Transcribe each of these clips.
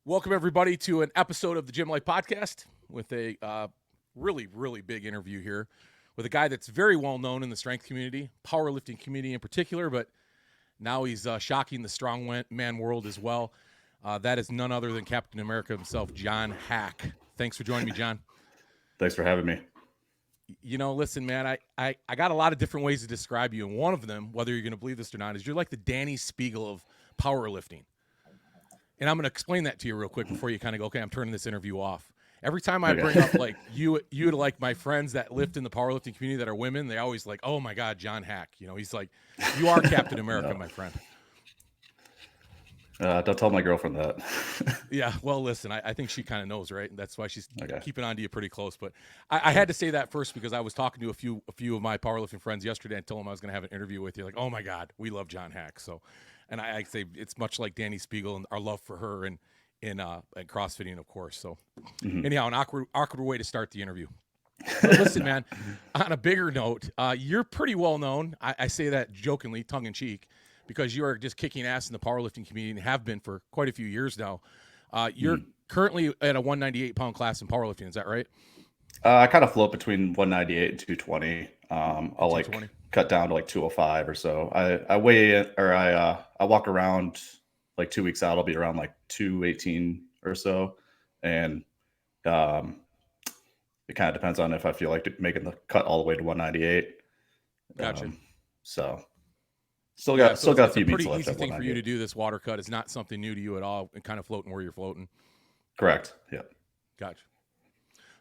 Welcome, everybody, to an episode of the Gym Life Podcast with a really, really big interview here with a guy that's very well known in the strength community, powerlifting community in particular, but now he's shocking the strongman world as well. That is none other than Captain America himself, John Haack. Thanks for joining me, John. Thanks for having me. You know, listen, man, I got a lot of different ways to describe you, and one of them, whether you're going to believe this or not, is you're like the Danny Spiegel of powerlifting. And I'm going to explain that to you real quick before you kind of go, okay, I'm turning this interview off. Every time I bring up like you to like my friends that lift in the powerlifting community that are women, they always like, oh my God, John Haack. You know, he's like, you are Captain America, my friend. Don't tell my girlfriend that. Yeah, well, listen, I think she kind of knows, right? That's why she's keeping on to you pretty close. But I had to say that first because I was talking to a few of my powerlifting friends yesterday and told them I was going to have an interview with you. Like, oh my God, we love John Haack. So, and I say it's much like Danny Spiegel and our love for her and CrossFitting, of course. So, anyhow, an awkward way to start the interview. But listen, man, on a bigger note, you're pretty well known. I say that jokingly, tongue in cheek, because you are just kicking ass in the powerlifting community and have been for quite a few years now. You're currently at a 198-pound class in powerlifting. Is that right? I kind of float between 198 and 220. I'll 220? cut down to like 205 or so. I weigh it, or I walk around like 2 weeks out. I'll be around like 218 or so, and it kind of depends on if I feel like making the cut all the way to 198. Gotcha. So still got a few beats left. It's a pretty easy thing for you to do. This water cut is not something new to you at all, and kind of floating where you're floating. Correct. Yeah. Gotcha.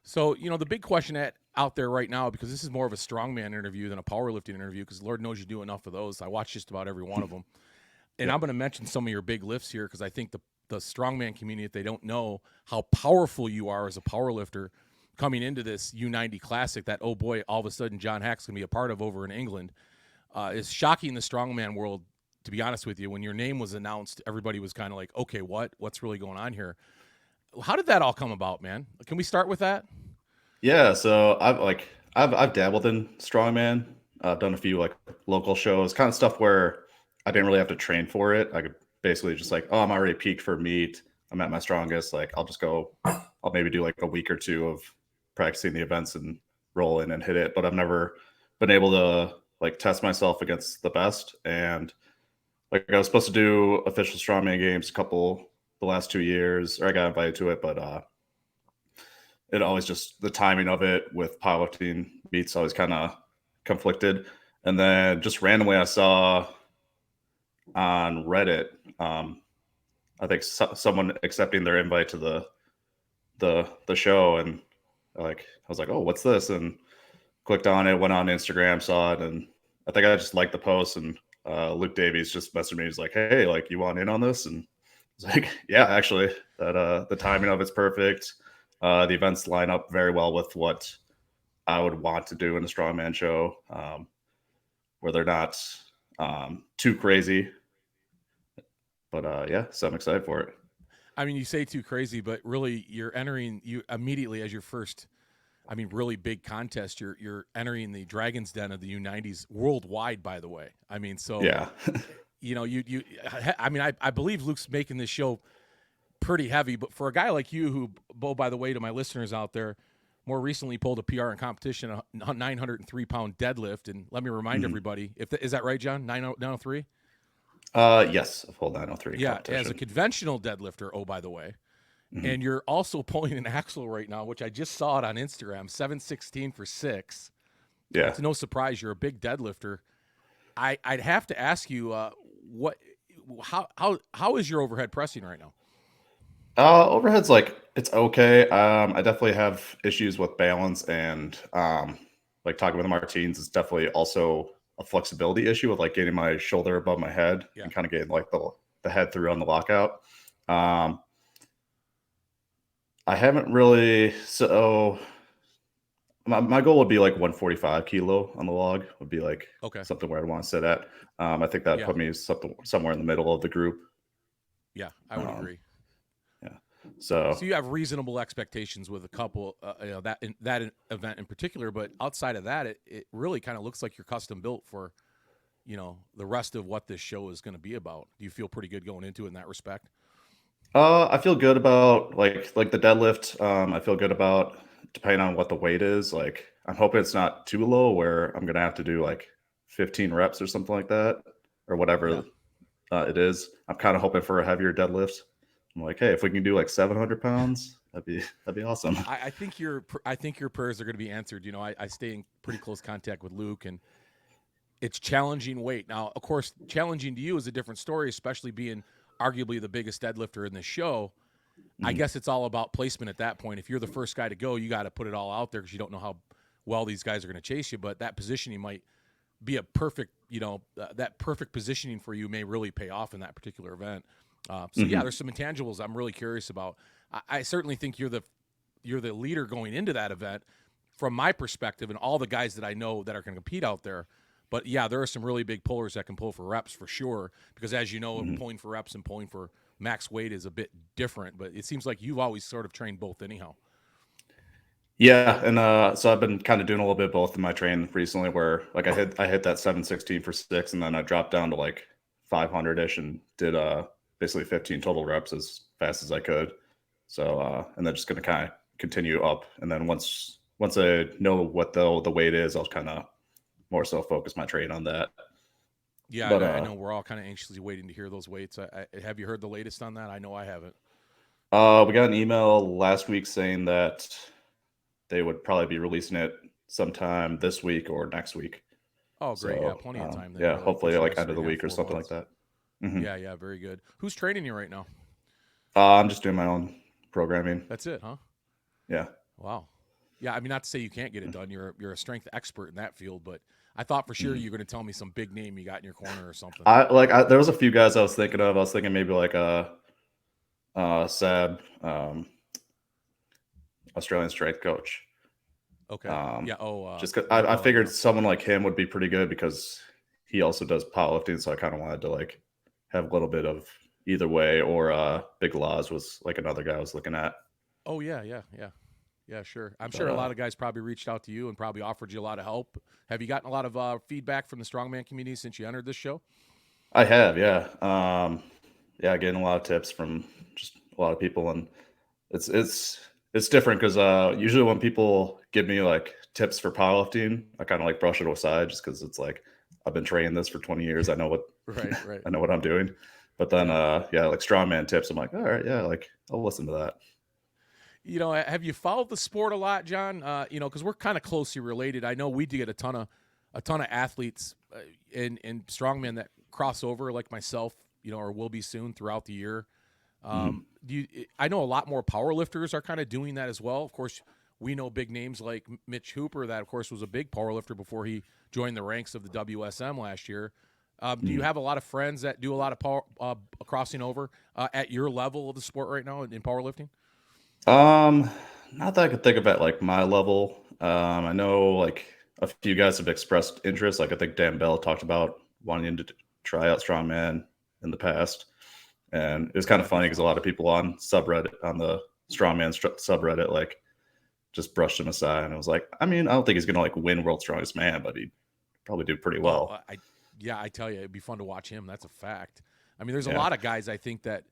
So, you know, the big question out there right now, because this is more of a strongman interview than a powerlifting interview, because Lord knows you do enough of those. I watch just about every one of them. And I'm going to mention some of your big lifts here because I think the strongman community, if they don't know how powerful you are as a powerlifter coming into this U90 Classic that, oh boy, all of a sudden John Haack's going to be a part of over in England, is shocking the strongman world, to be honest with you. When your name was announced, everybody was kind of like, okay, what's really going on here? How did that all come about, man? Can we start with that? Yeah, so I've dabbled in strongman. I've done a few like local shows, kind of stuff where I didn't really have to train for it. I could basically just like, oh, I'm already peaked for meet. I'm at my strongest. Like I'll maybe do like a week or two of practicing the events and roll in and hit it. But I've never been able to like test myself against the best. And like I was supposed to do official strongman games the last 2 years, or I got invited to it, but it always just the timing of it with powerlifting meets always kind of conflicted. And then just randomly I saw on Reddit, I think someone accepting their invite to the show, and like I was like, oh, what's this? And clicked on it, went on Instagram, saw it, and I think I just liked the post. And Luke Davies just messaged me. He's like, hey, like you want in on this? And I was like, yeah, actually, that the timing of it's perfect. The events line up very well with what I would want to do in a strongman show, where they're not too crazy. But yeah, so I'm excited for it. I mean, you say too crazy, but really you're entering you immediately as your first, I mean, really big contest. You're entering the Dragon's Den of the U90s worldwide, by the way. I mean, so yeah, you know, I mean, I believe Luke's making this show pretty heavy, but for a guy like you who, by the way, to my listeners out there, more recently pulled a PR in competition, a 903-pound deadlift. And let me remind everybody, is that right, John? 903? yes, a full 903. Yeah, as a conventional deadlifter, oh, by the way. And you're also pulling an axle right now, which I just saw it on Instagram, 716 for 6. Yeah. It's no surprise you're a big deadlifter. I'd have to ask you, how is your overhead pressing right now? Overhead's like it's okay. I definitely have issues with balance, and like talking with the Martines is definitely also a flexibility issue with like getting my shoulder above my head and kind of getting like the head through on the lockout. I haven't really, so my goal would be like 145 kilo on the log would be like something where I'd want to sit at. I think that put me somewhere in the middle of the group. Yeah, I would agree. Yeah. So you have reasonable expectations with a couple, that event in particular, but outside of that, it really kind of looks like you're custom built for, you know, the rest of what this show is going to be about. Do you feel pretty good going into it in that respect? I feel good about like the deadlift. I feel good about depending on what the weight is. Like I'm hoping it's not too low where I'm gonna have to do like 15 reps or something like that, or Yeah. whatever it is. I'm kind of hoping for a heavier deadlift. I'm like, hey, if we can do like 700 pounds, that'd be awesome. I think your prayers are going to be answered. You know, I stay in pretty close contact with Luke, and it's challenging weight. Now, of course, challenging to you is a different story, especially being arguably the biggest deadlifter in the show. I Mhm. guess it's all about placement at that point. If you're the first guy to go, you got to put it all out there because you don't know how well these guys are going to chase you. But that positioning might be a perfect, that perfect positioning for you may really pay off in that particular event. So yeah, Mhm. there's some intangibles I'm really curious about. I certainly think you're the leader going into that event from my perspective and all the guys that I know that are going to compete out there. But yeah, there are some really big pullers that can pull for reps for sure. Because as you know, Mhm. pulling for reps and pulling for max weight is a bit different. But it seems like you've always sort of trained both anyhow. Yeah, and so I've been kind of doing a little bit of both in my training recently, where like I hit that 716 for six, and then I dropped down to like 500 ish, and did basically 15 total reps as fast as I could. So and then just gonna kind of continue up, and then once I know what the weight is, I'll kind of more so focus my training on that. Yeah, and But I know we're all kind of anxiously waiting to hear those weights. Have you heard the latest on that? I know I haven't. we got an email last week saying that they would probably be releasing it sometime this week or next week. Oh, great. Yeah, So plenty of time then, yeah, really. It hopefully gives you like guys end of three the and a half, week or four something like months. that. Hmm. Yeah, yeah, very good. Who's training you right now? I'm just doing my own programming. That's it, huh? Yeah. Wow. Yeah, I mean, not to say you can't get it done. You're a strength expert in that field, but I thought for sure Mhm. you were going to tell me some big name you got in your corner or something. There was a few guys I was thinking of. I was thinking maybe like a Sab, Australian strength coach. Okay. Um, Yeah. Oh, just 'cause I Nicole. figured Yeah. someone like him would be pretty good because he also does powerlifting. So I kind of wanted to like have a little bit of either way. Or Big Laws was like another guy I was looking at. Oh, yeah, yeah, yeah, yeah. Sure. I'm But sure a lot of guys probably reached out to you and probably offered you a lot of help. Have you gotten a lot of feedback from the strongman community since you entered this show? I have, yeah. Yeah, getting a lot of tips from just a lot of people, and it's different because usually when people give me like tips for powerlifting, I kind of like brush it aside just because it's like I've been training this for 20 years. I know what Right. Right. I know what I'm doing. But then Yeah. yeah, like strongman tips, I'm like, all right, yeah, like I'll listen to that. Have you followed the sport a lot, John? Because we're kind of closely related. I know we do get a ton of athletes in strongman that cross over, like myself, or will be soon throughout the year. Mhm. I know a lot more power lifters are kind of doing that as well. Of course, we know big names like Mitch Hooper, that of course was a big power lifter before he joined the ranks of the WSM last year. Do you Mhm. have a lot of friends that do a lot of power crossing over at your level of the sport right now in powerlifting? Um, Not that I could think of at like my level. I know like a few guys have expressed interest. Like I think Dan Bell talked about wanting to try out strongman in the past, and it was kind of That'd be funny because a fun. lot of people on subreddit on the strongman subreddit like just brushed him aside, and I was like, I mean, I don't think he's gonna like win world's strongest man, but he'd probably do pretty Oh, well. yeah, I tell you, it'd be fun to watch him. That's a fact. I mean, there's a Yeah. lot of guys I think that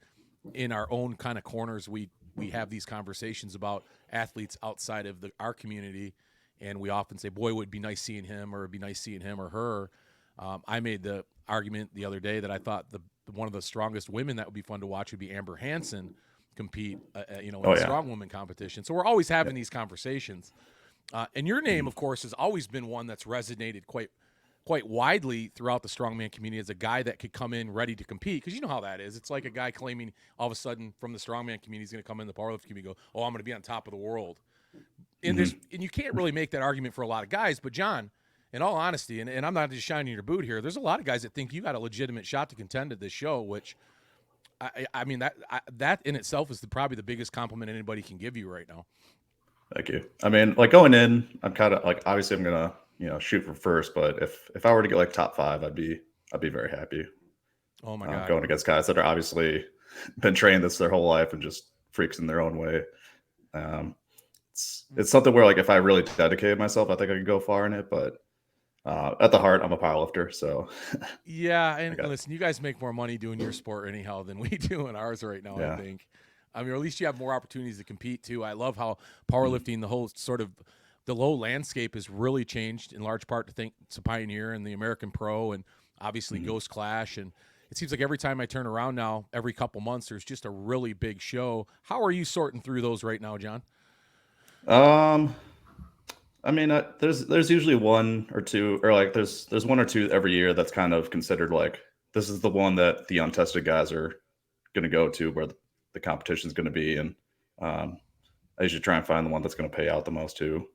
in our own kind of corners we have these conversations about athletes outside of our community, and we often say, "Boy, it would be nice seeing him," or "It'd be nice seeing him or her." I made the argument the other day that I thought the one of the strongest women that would be fun to watch would be Amber Hansen compete, in Oh the yeah. strong woman competition. So we're always Yeah. having these conversations. And your name, Mhm. of course, has always been one that's resonated quite widely throughout the strongman community as a guy that could come in ready to compete. Because you know how that is. It's like a guy claiming all of a sudden from the strongman community he's going to come in the powerlifting community and go, "Oh, I'm going to be on top of the world." Mhm. And you can't really make that argument for a lot of guys. But John, in all honesty, and I'm not just shining your boot here, there's a lot of guys that think you got a legitimate shot to contend at this show, which I mean that in itself is probably the biggest compliment anybody can give you right now. Thank you. I mean, like going in, I'm kind of like obviously I'm gonna shoot for first, but if I were to get like top five, I'd be very happy. Oh my God. Going against guys that are obviously been trained this their whole life and just freaks in their own way. Um, it's something where like if I really dedicated myself, I think I could go far in it. But At the heart, I'm a powerlifter, so Yeah, I and got listen, you guys make more money doing your sport anyhow than we do in ours right now, I yeah. think. I mean, or at least you have more opportunities to compete too. I love how Mhm. powerlifting, the whole sort of the low landscape has really changed in large part to think to Pioneer and the American Pro and obviously Mhm. Ghost Clash. And it seems like every time I turn around now, every couple months, there's just a really big show. How are you sorting through those right now, John? Um, I mean, there's usually one or two, or like there's one or two every year that's kind of considered like this is the one that the untested guys are going to go to, where the competition is going to be, and um, I usually try and find the one that's going to pay out the most too.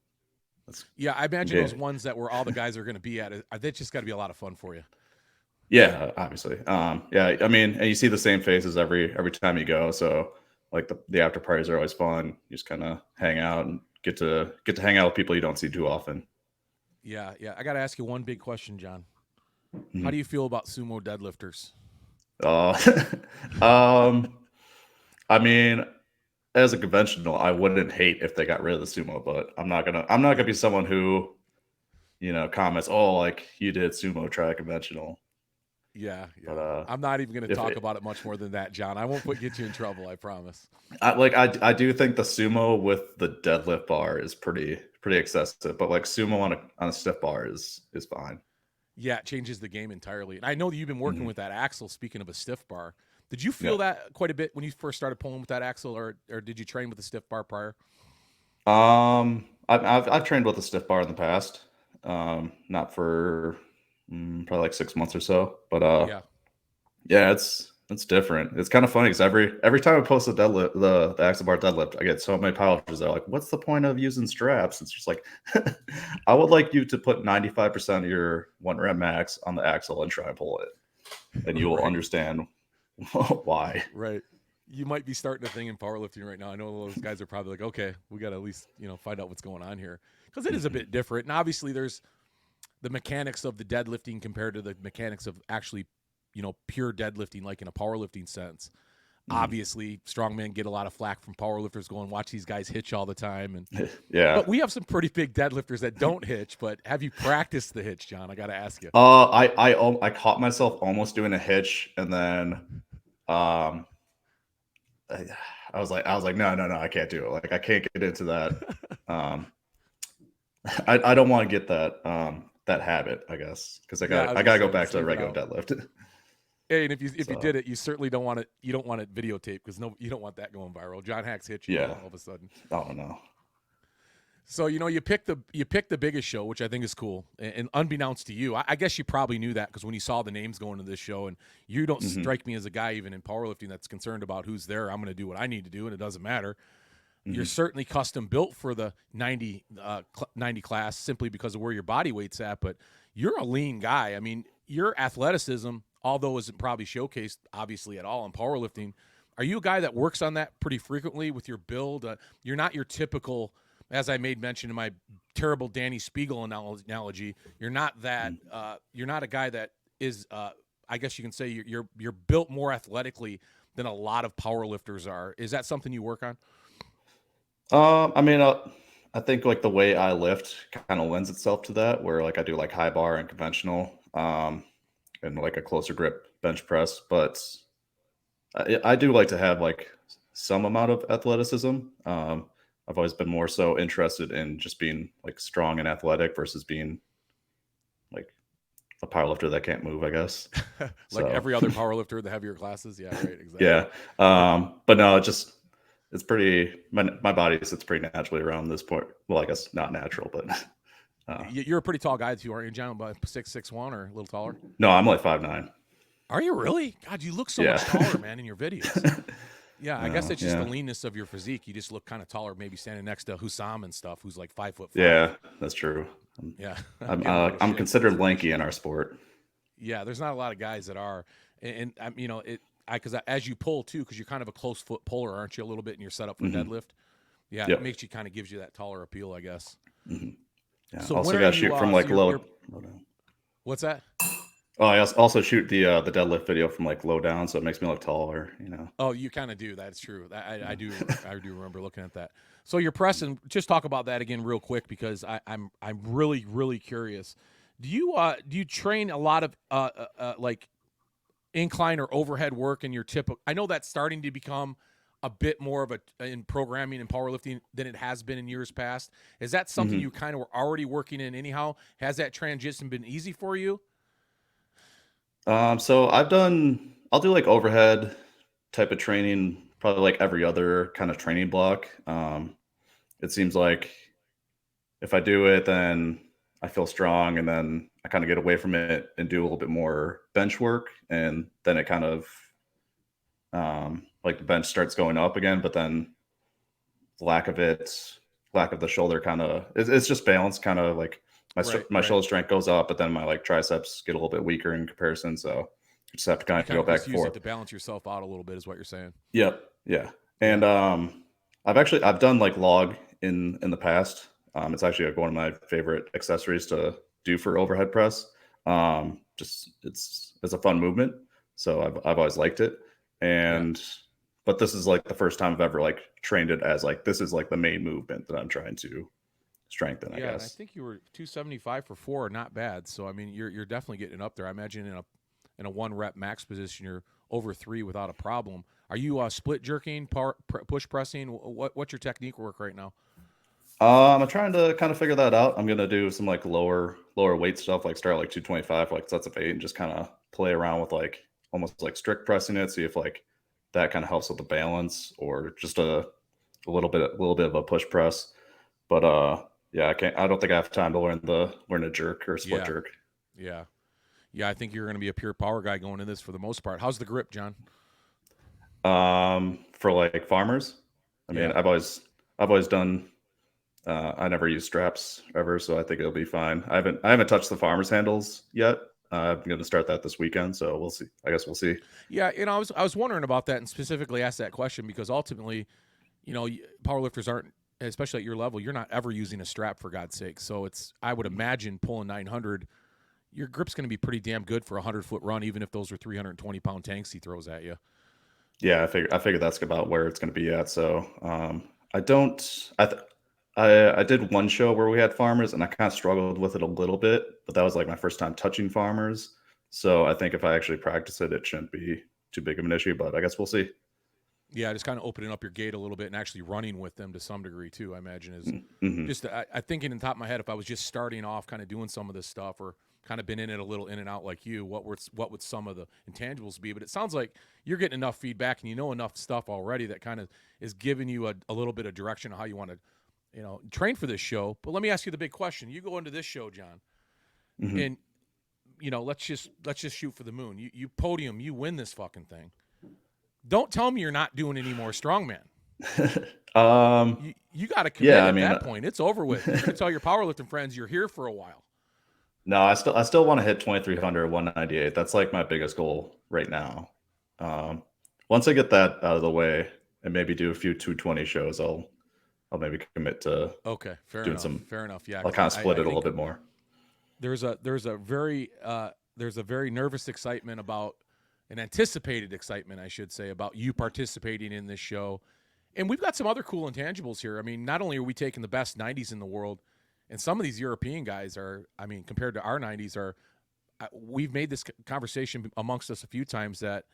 That's Yeah, I imagine those okay. ones that where all the guys are going to be at, that's just got to be a lot of fun for you. Yeah, obviously. Yeah, I mean, and you see the same faces every time you go. So like the after parties are always fun. You just kind of hang out and get to hang out with people you don't see too often. Yeah, yeah. I got to ask you one big question, John. How do Mhm. you feel about sumo deadlifters? Uh, um, I mean, as a conventional, I wouldn't hate if they got rid of the sumo, but I'm not gonna be someone who comments, oh, like you did sumo, try conventional. Yeah, But yeah. I'm not even going to if talk it, about it much more than that, John. I won't get you in trouble. I promise. I do think the sumo with the deadlift bar is pretty excessive, but like sumo on a stiff bar is fine. Yeah, it changes the game entirely. And I know that you've been working Mhm. with that axle. Speaking of a stiff bar, did you Yeah. feel that quite a bit when you first started pulling with that axle, or did you train with the stiff bar prior? I've trained with a stiff bar in the past. Not for probably like 6 months or so, but Yeah, yeah, it's different. It's kind of funny because every time I post a deadlift, the axle bar deadlift, I get so many powerlifters that are like, "What's the point of using straps?" It's just like, I would like you to put 95% of your one rep max on the axle and try and pull it, and you will right, understand why. right. You might be starting a thing in powerlifting right now. I know those guys are probably like, okay, we got to at least find out what's going on here because it is a Mhm. bit different. And obviously, there's the mechanics of the deadlifting compared to the mechanics of actually, pure deadlifting, like in a powerlifting sense. Mhm. Obviously, strongmen get a lot of flack from powerlifters going, watch these guys hitch all the time. Yeah. But we have some pretty big deadlifters that don't hitch. But have you practiced the hitch, John? I got to ask you. I caught myself almost doing a hitch, and then um, I, I was like, no, no, no, I can't do it. Like, I can't get into that. Um, I don't want to get that habit, I guess, because I Yeah, I got was I gonna gotta go say, back just to the leave it regular out. deadlift. Hey, and if you So did it, you certainly don't want it. You don't want it videotaped because no, you don't want that going viral. John Haack's hitching yeah, all of a sudden. I don't know. So you picked the biggest show, which I think is cool. And unbeknownst to you, I guess you probably knew that because when you saw the names going to this show, and you don't Hmm. strike me as a guy even in powerlifting that's concerned about who's there. I'm going to do what I need to do, and it doesn't matter. You're Hmm. certainly custom built for the 90 class simply because of where your body weight's at. But you're a lean guy. I mean, your athleticism, although isn't probably showcased obviously at all in powerlifting, are you a guy that works on that pretty frequently with your build? You're not your typical, as I made mention in my terrible Danny Spiegel analogy. You're not that. You're not a guy that is. I guess you can say you're built more athletically than a lot of powerlifters are. Is that something you work on? I mean, I think like the way I lift kind of lends itself to that, where like I do like high bar and conventional, and like a closer grip bench press, but I do like to have like some amount of athleticism. I've always been more so interested in just being like strong and athletic versus being like a powerlifter that can't move, I guess. Like So every other power lifter in the heavier classes. Yeah, right, exactly. yeah. It, But no, it's pretty my body sits pretty naturally around this point. Well, I guess not natural, but you're a pretty tall guy too, aren't you, John? About 6'1" or a little taller. no, I'm like 5'9". Are you really? God, you look so Yeah. much taller, man, in your videos. Yeah, I guess it's just the Yeah. leanness of your physique. You just look kind of taller, maybe standing next to Hussam and stuff, who's like 5'5". Yeah, that's true. I'm Yeah, I'm I'm, giving a uh, little I'm shit, but it's considered lanky in appreciated. our sport. Yeah, there's not a lot of guys that are, and I'm, it. Because as you pull too, because you're kind of a close foot puller, aren't you? A little bit, and you're set up for Mhm. deadlift. Yeah, it Yep. makes you kind of gives you that taller appeal, I guess. Mhm. Yeah, So when also are gotta you? shoot from, So like, you're low down. what's that? Oh, I also shoot the deadlift video from, like, low down, so it makes me look taller. Oh, you kind of do. That's true. I Yeah. do. I do remember looking at that. So you're pressing. Just talk about that again real quick because I'm really really curious. Do you train a lot of like incline or overhead work in your typical? I know that's starting to become a bit more of a in programming and powerlifting than it has been in years past. Is that something you kind of were already working in anyhow? Has that transition been easy for you? So I'll do like overhead type of training, probably like every other kind of training block. It seems like if I do it, then I feel strong, and then I kind of get away from it and do a little bit more bench work, and then it kind of like the bench starts going up again, but then lack of it, lack of the shoulder kind of it's just balance, kind of like my Right. shoulder strength goes up, but then my like triceps get a little bit weaker in comparison. So you just have to kind You of kind go of back just and use it forth. to balance yourself out a little bit, is what you're saying. Yep. Yeah. And Yeah. I've done like log in the past. It's actually like one of my favorite accessories to do for overhead press. Just it's a fun movement, so I've always liked it. Yeah. And but this is like the first time I've ever like trained it as like this is like the main movement that I'm trying to strengthen, I Yeah, and I guess. think you were 275 for 4, not bad. So I mean, you're definitely getting up there. I imagine in a 1 rep max position, you're over 3 without a problem. Are you split jerking, push pressing? What's your technique work right now? I'm trying to kind of figure that out. I'm gonna do some like lower weight stuff, like start like 225, like sets of 8, and just kind of play around with like almost like strict pressing it, see if like that kind of helps with the balance, or just a little bit of a push press. But yeah, I don't think I have time to learn a jerk or split Yeah, jerk. yeah, yeah. I think you're going to be a pure power guy going in this for the most part. How's the grip, John? For like farmers, I mean, Yeah, I've always done. I never use straps ever, so I think it'll be fine. I haven't touched the farmers handles yet. I'm going to start that this weekend, so we'll see. I guess we'll see. yeah. I was wondering about that and specifically asked that question because ultimately, powerlifters aren't, especially at your level, you're not ever using a strap for God's sake. So I would imagine pulling 900, your grip's going to be pretty damn good for a 100-foot run, even if those are 320-pound tanks he throws at you. Yeah, I figure that's about where it's going to be at. So I don't. I did one show where we had farmers, and I kind of struggled with it a little bit, but that was like my first time touching farmers. So I think if I actually practice it, it shouldn't be too big of an issue. But I guess we'll see. Yeah, just kind of opening up your gate a little bit and actually running with them to some degree too. I imagine is Mm-hmm. just I think in the top of my head, if I was just starting off, kind of doing some of this stuff, or kind of been in it a little in and out like you, what would some of the intangibles be? But it sounds like you're getting enough feedback and you know enough stuff already that kind of is giving you a little bit of direction on how you want to, train for this show. But let me ask you the big question: you go into this show, John, Mm-hmm. and let's just shoot for the moon. You podium, you win this fucking thing. Don't tell me you're not doing any more strongman. You got to commit Yeah, I at mean, that point. It's over with. You're going to tell your powerlifting friends you're here for a while. no, I still want to hit 2300, 198. That's like my biggest goal right now. Um, Once I get that out of the way and maybe do a few 220 shows, I'll maybe commit to Okay, fair doing enough. some. Fair enough. Yeah, I'll because kind of split I it a little think bit more. there's a very nervous excitement about an anticipated excitement, I should say, about you participating in this show. And we've got some other cool intangibles here. I mean, not only are we taking the best 90s in the world, and some of these European guys are, I mean, compared to our 90s, we've made this conversation amongst us a few times that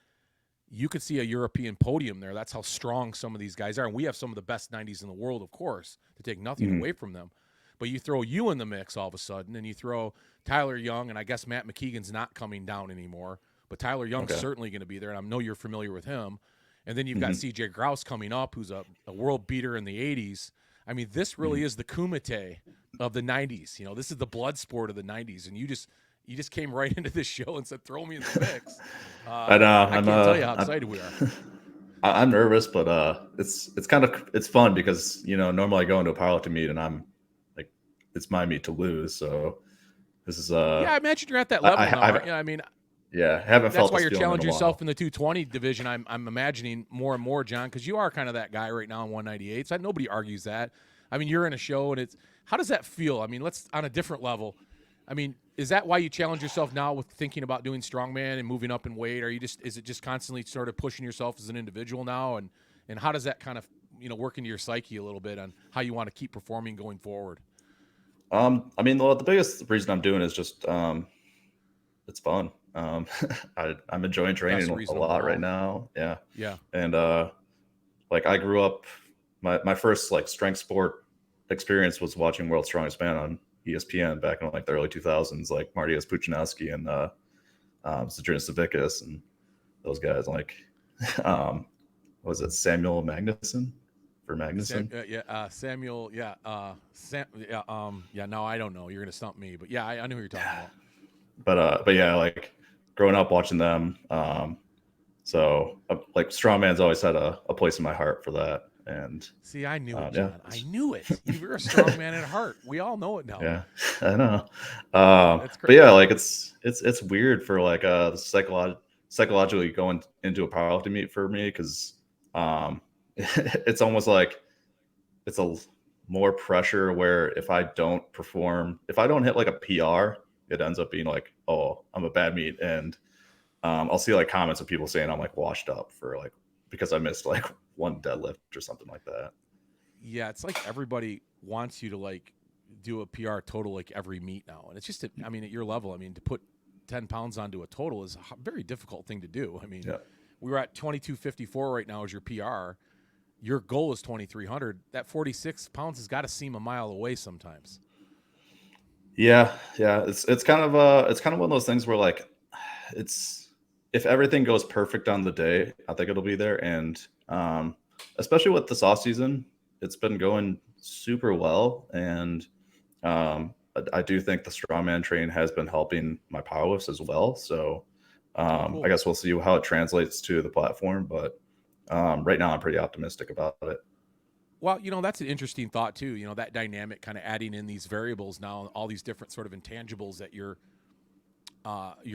you could see a European podium there. That's how strong some of these guys are. And we have some of the best 90s in the world, of course, to take nothing Mhm. away from them. But you throw you in the mix all of a sudden, and you throw Tyler Young, and I guess Matt McKeegan's not coming down anymore, but Tyler Young's Okay. certainly going to be there, and I know you're familiar with him. And then you've got Mhm. CJ Grouse coming up, who's a world beater in the 80s. I mean, this really Mhm. is the Kumite of the 90s. This is the blood sport of the 90s, and you just came right into this show and said, "Throw me in the mix." I know. I can't tell you how excited we are. I'm nervous, but it's kind of it's fun because normally I go into a powerlifting meet and I'm like it's my meet to lose. So this is Yeah, I imagine you're at that level now, aren't you? I mean, yeah, haven't that's felt why this you're feeling in a challenging yourself while. in the 220 division. I'm imagining more and more, John, because you are kind of that guy right now in 198. So nobody argues that. I mean, you're in a show, and how does that feel? I mean, let's on a different level. I mean, is that why you challenge yourself now with thinking about doing strongman and moving up in weight? Is it just constantly sort of pushing yourself as an individual now? And how does that kind of work into your psyche a little bit on how you want to keep performing going forward? I mean, the biggest reason I'm doing is just it's fun. I'm enjoying Best training a reason lot right overall. now. Yeah, Yeah. and like I grew up, my first like strength sport experience was watching World's Strongest Man on ESPN back in like the early 2000s, like Martius Puchanowski and Zadrunas Savickas and those guys. Like, um, was it Samuel Magnuson for Magnuson? Samuel. Yeah. Yeah. No, I don't know. You're gonna stump me, but yeah, I know who you're talking about. But yeah, like growing up watching them, so like strongman's always had a place in my heart for that. And See, I knew it, yeah, John. I knew it. You're a strong man at heart. We all know it now. yeah, I know. That's But great. yeah, like it's weird for like psychologically going into a powerlifting meet for me, because it's almost like it's a more pressure where if I don't perform, if I don't hit like a PR, it ends up being like, oh, I'm a bad meet. And I'll see like comments of people saying I'm like washed up for like, because I missed like one deadlift or something like that. Yeah, it's like everybody wants you to like do a PR total like every meet now, and it's just, I mean, at your level, I mean, to put 10 pounds onto a total is a very difficult thing to do. I mean, Yeah. we were at 2254 right now as your PR. Your goal is 2300. That 46 pounds has got to seem a mile away sometimes. Yeah. It's kind of one of those things where like it's, if everything goes perfect on the day, I think it'll be there. And especially with this off season, it's been going super well. And I do think the strongman training has been helping my powerlifts as well. So Cool. I guess we'll see how it translates to the platform. But right now, I'm pretty optimistic about it. Well, that's an interesting thought too. That dynamic, kind of adding in these variables now, all these different sort of intangibles that your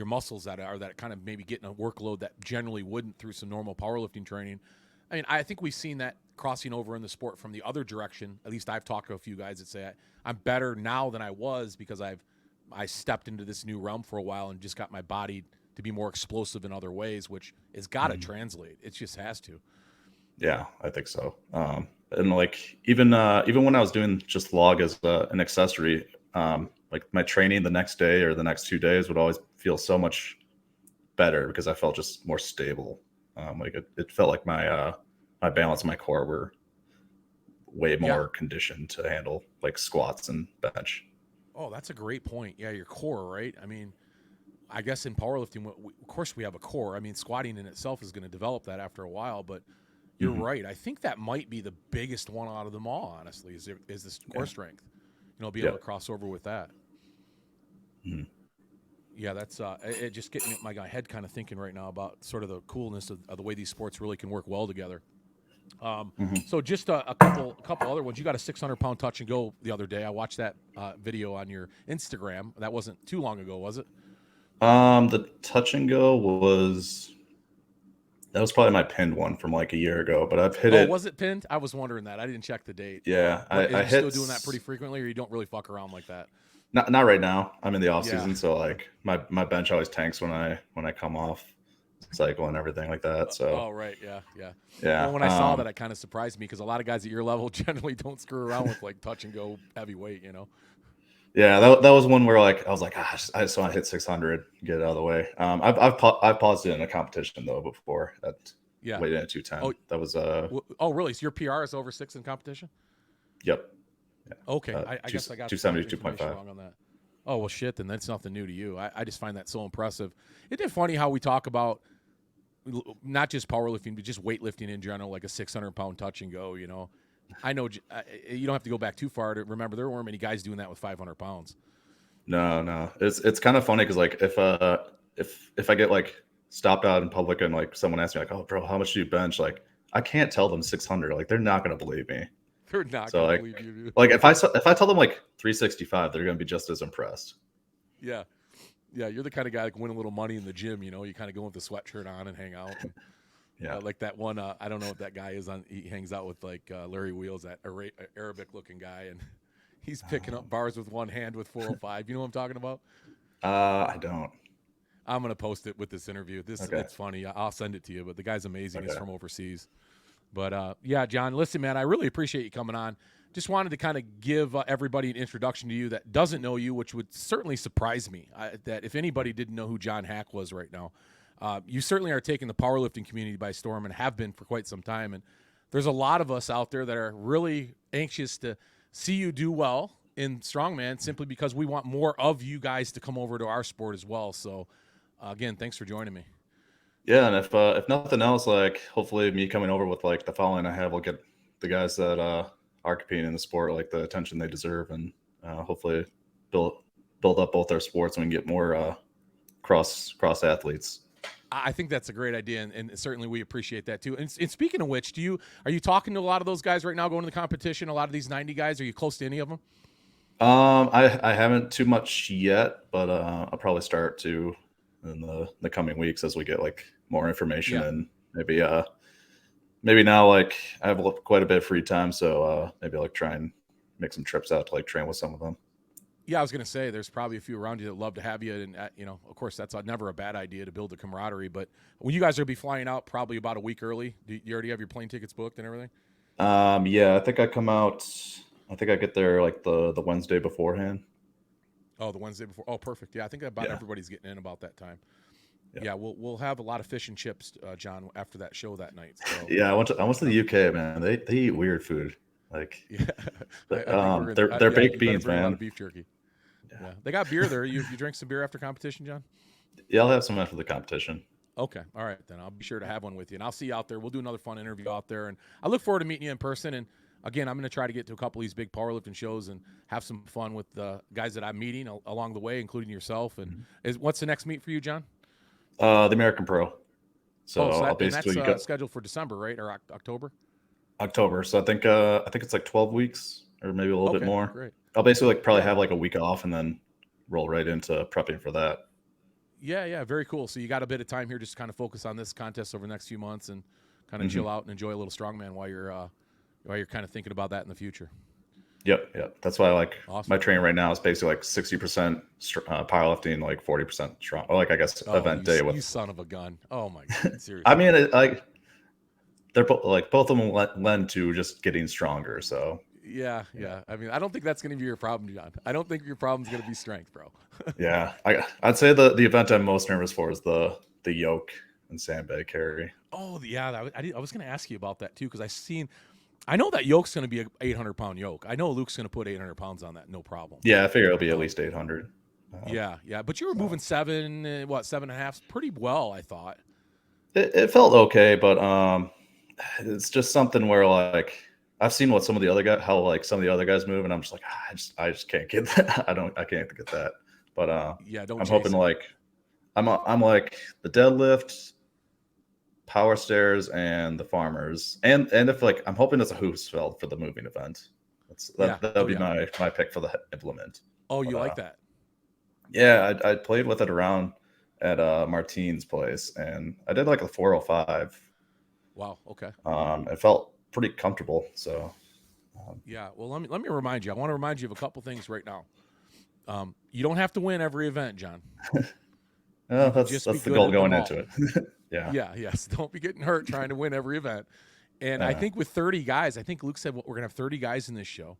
muscles that kind of maybe getting a workload that generally wouldn't through some normal powerlifting training. I mean, I think we've seen that crossing over in the sport from the other direction. At least I've talked to a few guys that say I'm better now than I was because I stepped into this new realm for a while and just got my body to be more explosive in other ways, which has got to translate. It just has to. Yeah, I think so. And like even when I was doing just log as an accessory, like my training the next day or the next 2 days would always feel so much better because I felt just more stable. Like it felt like my balance and my core were way more conditioned to handle like squats and bench. Oh, that's a great point. Yeah, your core, right? I mean, I guess in powerlifting, of course, we have a core. I mean, squatting in itself is going to develop that after a while, but you're right. I think that might be the biggest one out of them all, honestly, is this core strength. Be able to cross over with that. Mm-hmm. Yeah, that's it. Just getting my head kind of thinking right now about sort of the coolness of the way these sports really can work well together. So just a couple other ones. You got a 600-pound touch and go the other day. I watched that video on your Instagram. That wasn't too long ago, was it? The touch and go that was probably my pinned one from like a year ago, but I've hit it. Oh, was it pinned? I was wondering that. I didn't check the date. Yeah, Are you I still doing that pretty frequently, or you don't really fuck around like that? Not right now. I'm in the off season, so like my bench always tanks when I come off cycle and everything like that. So right, yeah. Yeah. Well, when I saw that, it kind of surprised me because a lot of guys at your level generally don't screw around with like touch and go heavyweight. Yeah, that was one where like I was like, I just want to hit 600, get it out of the way. I've paused it in a competition though before at weight in at 210. Oh, that was Oh, really? So your PR is over 6 in competition? Yep. Yeah. Okay, I guess I got 270 2.5 wrong on that. Oh well, shit. Then that's nothing new to you. I just find that so impressive. Isn't it funny how we talk about not just powerlifting, but just weightlifting in general, like a 600-pound touch and go? I know you don't have to go back too far to remember there weren't many guys doing that with 500 pounds. No, it's kind of funny because like if I get like stopped out in public and like someone asks me like, oh bro, how much do you bench? Like I can't tell them 600. Like they're not gonna believe me. They're not gonna believe you. Dude. Like if I tell them like 365, they're gonna be just as impressed. Yeah, you're the kind of guy that can win a little money in the gym. You kind of go with the sweatshirt on and hang out. And, like that one. I don't know what that guy is on. He hangs out with like Larry Wheels, that Arabic-looking guy, and he's picking up bars with one hand with 405. You know what I'm talking about? I don't. I'm gonna post it with this interview. It's funny. I'll send it to you. But the guy's amazing. He's from overseas. But yeah, John, listen, man, I really appreciate you coming on. just wanted to kind of give everybody an introduction to you that doesn't know you, which would certainly surprise me. That if anybody didn't know who John Haack was right now, you certainly are taking the powerlifting community by storm and have been for quite some time. And there's a lot of us out there that are really anxious to see you do well in strongman, simply because we want more of you guys to come over to our sport as well. So, again, thanks for joining me. Yeah, and if nothing else, like hopefully me coming over with like the following I have will get the guys that are competing in the sport like the attention they deserve, and hopefully build up both our sports and we can get more cross athletes. I think that's a great idea, and certainly we appreciate that too. And speaking of which, are you talking to a lot of those guys right now going to the competition? A lot of these 90 guys, are you close to any of them? I haven't too much yet, but I'll probably start to in the coming weeks as we get like more information, and maybe now like I have quite a bit of free time, so maybe like try and make some trips out to like train with some of them. Yeah, I was going to say there's probably a few around you that love to have you, and of course that's never a bad idea to build a camaraderie. But when you guys will be flying out, probably about a week early. Do you already have your plane tickets booked and everything? Yeah, I think I come out. I think I get there like the Wednesday beforehand. Oh, the Wednesday before. Oh, perfect. Yeah, I think about everybody's getting in about that time. Yeah, we'll have a lot of fish and chips, John, after that show that night. So. Yeah, I went to the UK, man. They eat weird food. Like they're baked beans, man. A lot of beef jerky. Yeah, they got beer there. You drink some beer after competition, John? Yeah, I'll have some after the competition. Okay, all right then. I'll be sure to have one with you, and I'll see you out there. We'll do another fun interview out there, and I look forward to meeting you in person. And again, I'm going to try to get to a couple of these big powerlifting shows and have some fun with the guys that I'm meeting along the way, including yourself. And what's the next meet for you, John? The American Pro. So, I'll basically that's scheduled for December, right, or October? October. So I think it's like 12 weeks or maybe a little bit more. Great. I'll basically probably have like a week off and then roll right into prepping for that. Yeah, very cool. So you got a bit of time here just to kind of focus on this contest over the next few months and kind of chill out and enjoy a little strongman while you're kind of thinking about that in the future. Yep. That's why awesome. My training right now is basically like 60% powerlifting, like 40% strong. Or like I guess event day with you son of a gun. Oh my God, seriously. I mean, they're both of them lend to just getting stronger. So yeah. I mean, I don't think that's going to be your problem, John. I don't think your problem is going to be strength, bro. Yeah, I'd say the event I'm most nervous for is the yoke and sandbag carry. Oh yeah, I was going to ask you about that too, because I know that yoke's going to be an 800-pound yoke. I know Luke's going to put 800 pounds on that, no problem. Yeah, I figure it'll be at least 800. Yeah. But you were moving 7.5 pretty well, I thought. It felt okay, but it's just something where like I've seen what some of the other guys, how like some of the other guys move, and I'm just like I just can't get that. I can't get that. But I'm hoping like I'm like the deadlift, power stairs, and the farmers, and if like I'm hoping it's a Husfeld for the moving event. That'll be my pick for the implement. Oh, you like that? Yeah, I played with it around at Martine's place, and I did like a 405. Wow. Okay. It felt pretty comfortable. So. Yeah. Well, let me remind you. I want to remind you of a couple things right now. You don't have to win every event, John. That's the goal going into it. Yeah. Yes. Don't be getting hurt trying to win every event. And I think with 30 guys, I think Luke said we're going to have 30 guys in this show.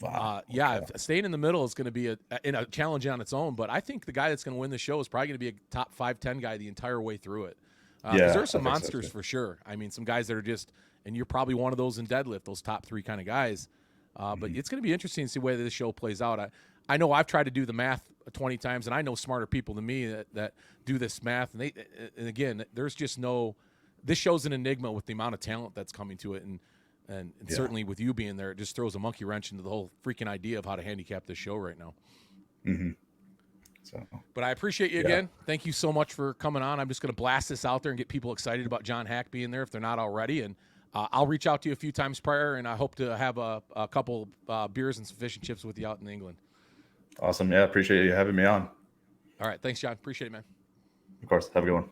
Wow. Yeah, staying in the middle is going to be a challenge on its own. But I think the guy that's going to win the show is probably going to be a top 5-10 guy the entire way through it. Because there are some monsters for sure. I mean, some guys that are just, and you're probably one of those in deadlift, those top 3 kind of guys. But it's going to be interesting to see whether this show plays out. I know I've tried to do the math 20 times, and I know smarter people than me that do this math. And again, there's just this show's an enigma with the amount of talent that's coming to it. And certainly with you being there, it just throws a monkey wrench into the whole freaking idea of how to handicap this show right now. But I appreciate you again. Thank you so much for coming on. I'm just going to blast this out there and get people excited about John Haack being there if they're not already. And I'll reach out to you a few times prior, and I hope to have a couple beers and some fish and chips with you out in England. Awesome. Yeah, appreciate you having me on. All right. Thanks, John. Appreciate it, man. Of course. Have a good one.